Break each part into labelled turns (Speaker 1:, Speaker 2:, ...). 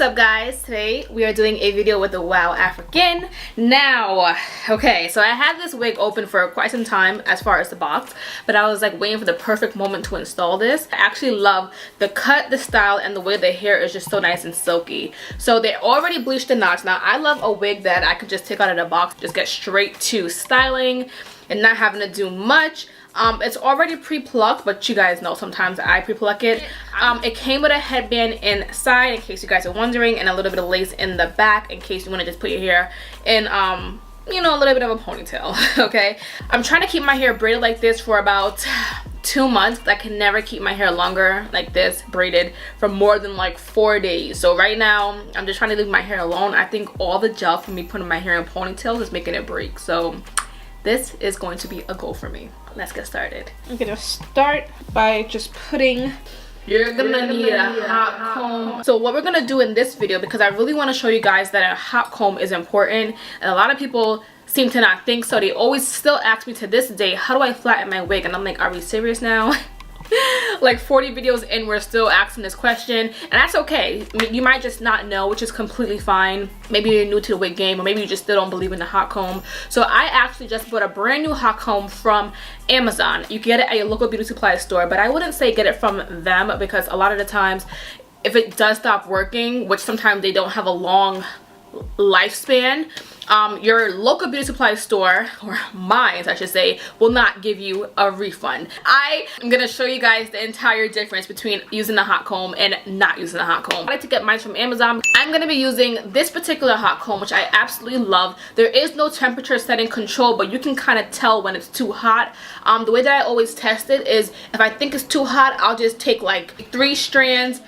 Speaker 1: What's up guys? Today we are doing a video with the Wow African. Now, okay, so I had this wig open for quite some time as far as the box, but I was like waiting for the perfect moment to install this. I actually love the cut, the style, and the way the hair is just so nice and silky. So they already bleached the knots. Now I love a wig that I could just take out of the box, just get straight to styling and not having to do much. It's already pre-plucked, but you guys know sometimes I pre-pluck it. It came with a headband inside in case you guys are wondering, and a little bit of lace in the back in case you want to just put your hair in you know, a little bit of a ponytail. Okay, I'm trying to keep my hair braided like this for about 2 months. I can never keep my hair longer like this braided for more than like 4 days. So right now I'm just trying to leave my hair alone. I think all the gel from me putting my hair in ponytails is making it break, so this is going to be a goal for me. Let's get started. I'm gonna start by just putting, you're gonna need a hot comb. So what we're gonna do in this video, because I really want to show you guys that a hot comb is important, and a lot of people seem to not think so. They always still ask me to this day, how do I flatten my wig? And I'm like, are we serious now? Like 40 videos in, we're still asking this question, and that's okay. I mean, you might just not know, which is completely fine. Maybe you're new to the wig game, or maybe you just still don't believe in the hot comb. So I actually just bought a brand new hot comb from Amazon. You can get it at your local beauty supply store, but I wouldn't say get it from them, because a lot of the times if it does stop working, which sometimes they don't have a long lifespan, your local beauty supply store, or mine I should say, will not give you a refund. I am gonna show you guys the entire difference between using the hot comb and not using the hot comb. I like to get mine from Amazon. I'm gonna be using this particular hot comb, which I absolutely love. There is no temperature setting control, but you can kind of tell when it's too hot. The way that I always test it is, if I think it's too hot, I'll just take like 3 strands,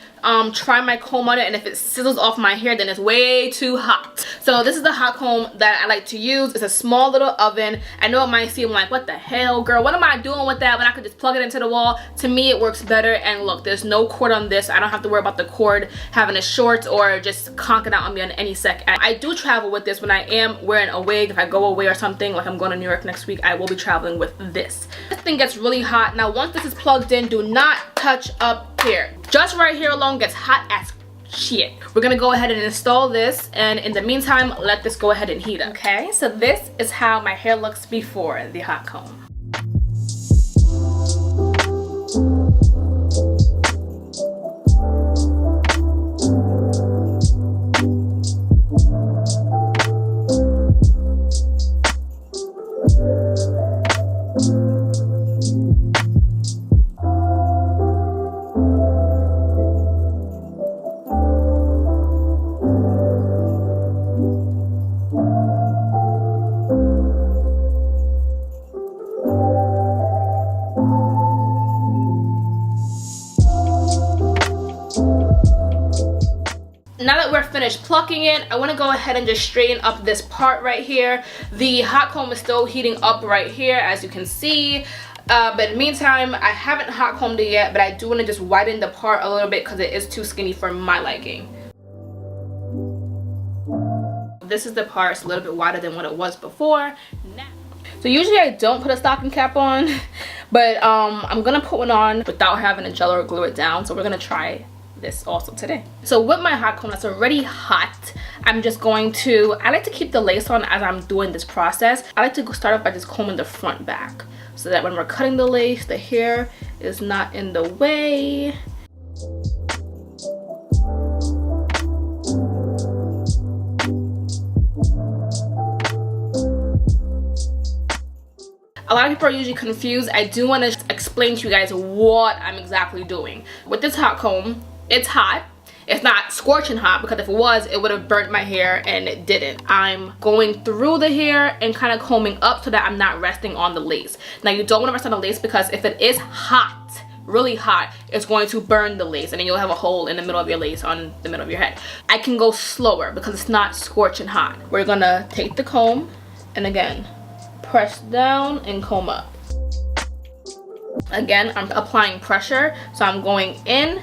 Speaker 1: try my comb on it, and if it sizzles off my hair, then it's way too hot. So this is the hot comb that I like to use. It's a small little oven. I know it might seem like, what the hell, girl, what am I doing with that when I could just plug it into the wall? To me, it works better. And look, there's no cord on this. I don't have to worry about the cord having a short or just conking out on me on any second. I do travel with this when I am wearing a wig. If I go away or something, like I'm going to New York next week, I will be traveling with this. This thing gets really hot. Now once this is plugged in, do not touch up here. Just right here alone gets hot as shit. We're gonna go ahead and install this, and in the meantime, let this go ahead and heat up. Okay, so this is how my hair looks before the hot comb. Now that we're finished plucking it, I want to go ahead and just straighten up this part right here. The hot comb is still heating up right here, as you can see. But in the meantime, I haven't hot combed it yet, but I do want to just widen the part a little bit because it is too skinny for my liking. This is the part. It's a little bit wider than what it was before. Now, so usually I don't put a stocking cap on, but I'm gonna put one on without having to gel or glue it down. So we're gonna try this also today. So with my hot comb that's already hot, I'm just going to, I like to keep the lace on as I'm doing this process. I like to start off by just combing the front back, so that when we're cutting the lace, the hair is not in the way. A lot of people are usually confused. I do want to explain to you guys what I'm exactly doing. With this hot comb, it's hot. It's not scorching hot, because if it was, it would have burnt my hair, and it didn't. I'm going through the hair and kind of combing up so that I'm not resting on the lace. Now you don't want to rest on the lace, because if it is hot, really hot, it's going to burn the lace, and then you'll have a hole in the middle of your lace on the middle of your head. I can go slower because it's not scorching hot. We're gonna take the comb and again press down and comb up. Again, I'm applying pressure, so I'm going in,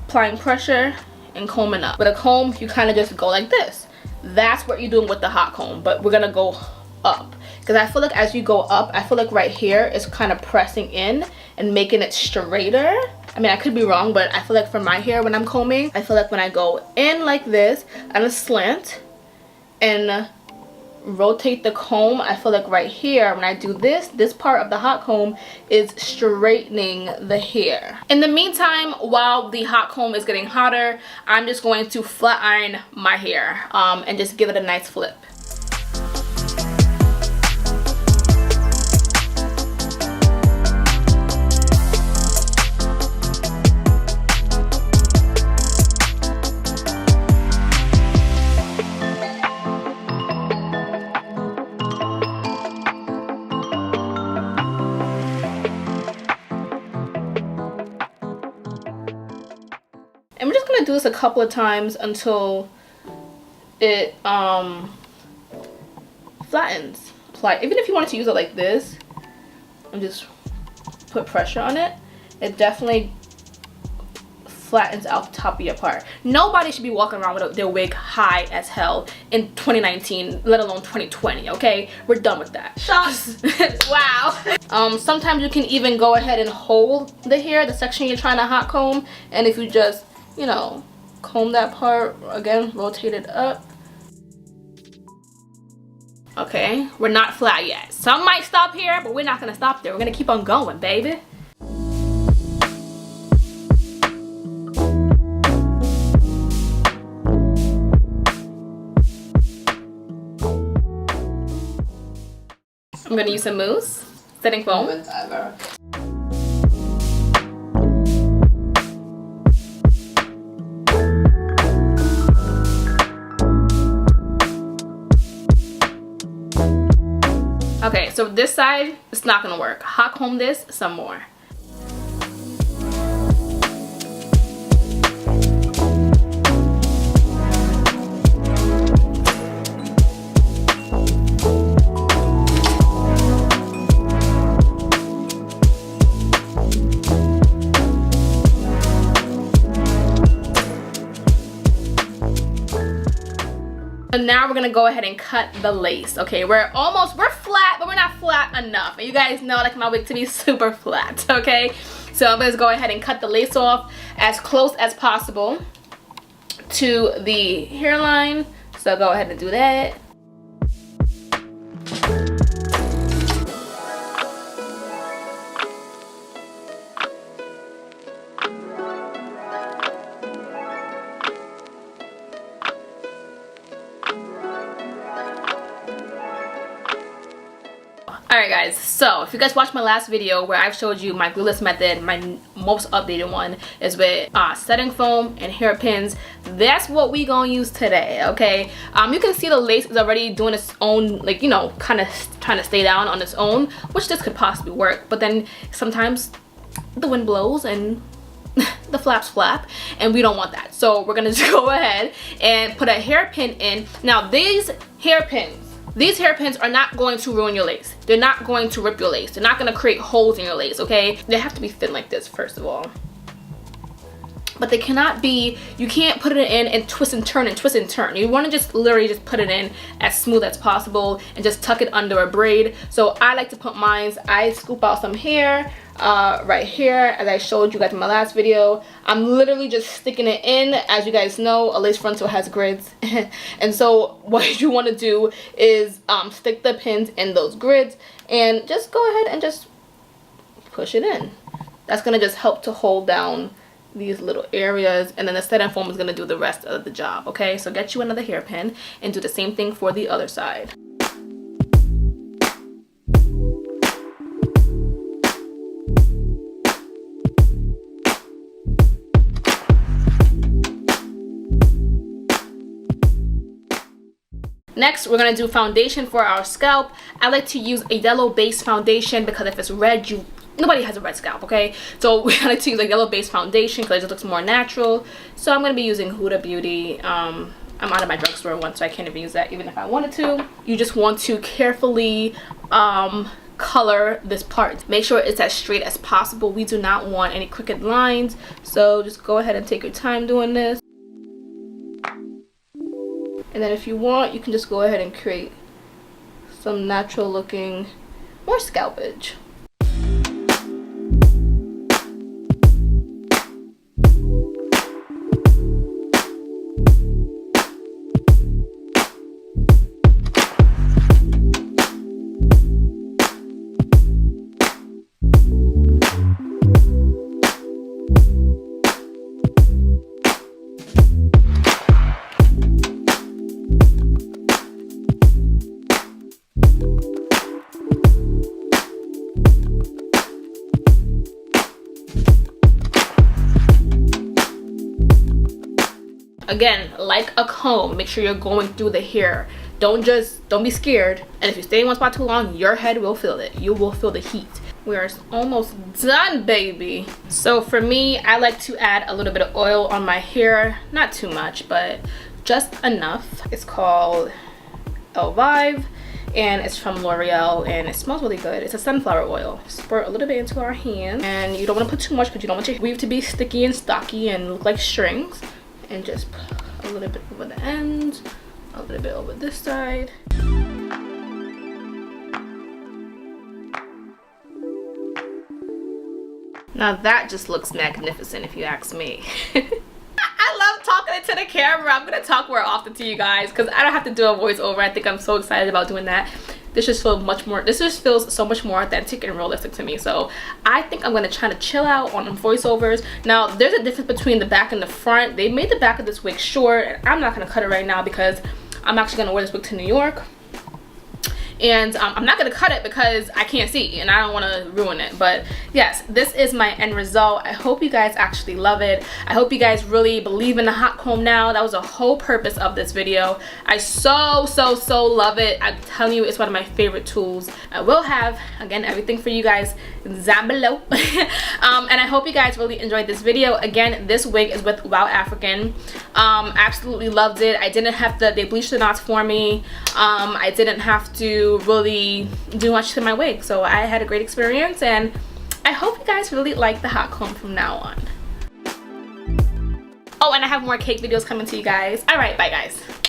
Speaker 1: applying pressure, and combing up. With a comb, you kind of just go like this. That's what you're doing with the hot comb, but we're gonna go up, because I feel like as you go up, I feel like right here is kind of pressing in and making it straighter I mean, I could be wrong, but I feel like for my hair when I'm combing, I feel like when I go in like this on a slant and rotate the comb, I feel like right here when I do this part of the hot comb is straightening the hair. In the meantime, while the hot comb is getting hotter, I'm just going to flat iron my hair and just give it a nice flip. And we're just gonna do this a couple of times until it flattens. Even if you wanted to use it like this and just put pressure on it, it definitely flattens out the top of your part. Nobody should be walking around with their wig high as hell in 2019, let alone 2020, okay? We're done with that. Shots. Wow. Sometimes you can even go ahead and hold the hair, the section you're trying to hot comb, and if you just, you know, comb that part, again, rotate it up. Okay, we're not flat yet. Some might stop here, but we're not gonna stop there. We're gonna keep on going, baby. I'm gonna use some mousse, setting foam. Okay, so this side, it's not gonna work. Hot comb this some more. So now we're gonna go ahead and cut the lace. Okay, we're flat, but we're not flat enough. And you guys know I like my wig to be super flat, okay? So let's go ahead and cut the lace off as close as possible to the hairline. So go ahead and do that. Alright guys, so if you guys watched my last video where I've showed you my glueless method, my most updated one is with setting foam and hairpins. That's what we gonna use today, okay? You can see the lace is already doing its own, like, you know, kind of trying to stay down on its own, which this could possibly work, but then sometimes the wind blows and the flaps flap, and we don't want that. So we're gonna just go ahead and put a hairpin in. Now these hairpins are not going to ruin your lace. They're not going to rip your lace. They're not going to create holes in your lace, okay? They have to be thin like this, first of all. But they cannot be, you can't put it in and twist and turn and twist and turn. You want to just literally just put it in as smooth as possible and just tuck it under a braid. So I like to put mine, I scoop out some hair right here, as I showed you guys in my last video. I'm literally just sticking it in. As you guys know, a lace frontal has grids. And so what you want to do is stick the pins in those grids and just go ahead and just push it in. That's going to just help to hold down these little areas, and then the setting foam is going to do the rest of the job, okay? So get you another hairpin and do the same thing for the other side. Next, we're going to do foundation for our scalp. I like to use a yellow base foundation because if it's red, nobody has a red scalp, okay? So we like to use a yellow base foundation because it just looks more natural. So I'm going to be using Huda Beauty. I'm out of my drugstore one, so I can't even use that even if I wanted to. You just want to carefully color this part. Make sure it's as straight as possible. We do not want any crooked lines. So just go ahead and take your time doing this. And then if you want, you can just go ahead and create some natural looking, more scalpage. Again, like a comb, make sure you're going through the hair. Don't be scared. And if you stay in one spot too long, your head will feel it. You will feel the heat. We are almost done, baby. So for me, I like to add a little bit of oil on my hair. Not too much, but just enough. It's called Elvive, and it's from L'Oreal, and it smells really good. It's a sunflower oil. Squirt a little bit into our hands, and you don't want to put too much because you don't want your weave to be sticky and stocky and look like strings. And just put a little bit over the ends, a little bit over this side. Now that just looks magnificent if you ask me. I love talking into the camera. I'm gonna talk more often to you guys because I don't have to do a voiceover. I think I'm so excited about doing that. This just feels so much more authentic and realistic to me. So I think I'm gonna try to chill out on voiceovers. Now there's a difference between the back and the front. They made the back of this wig short, and I'm not gonna cut it right now because I'm actually gonna wear this wig to New York. And I'm not gonna cut it because I can't see and I don't want to ruin it. But yes, this is my end result. I hope you guys actually love it. I hope you guys really believe in the hot comb now. That was the whole purpose of this video. I so love it. I'm telling you, it's one of my favorite tools. I will have, again, everything for you guys down below. And I hope you guys really enjoyed this video. Again, this wig is with WowAfrican. Absolutely loved it. I didn't have they bleached the knots for me. I didn't have to really do much to my wig, so I had a great experience, and I hope you guys really like the hot comb from now on. Oh, and I have more cake videos coming to you guys. All right, bye guys.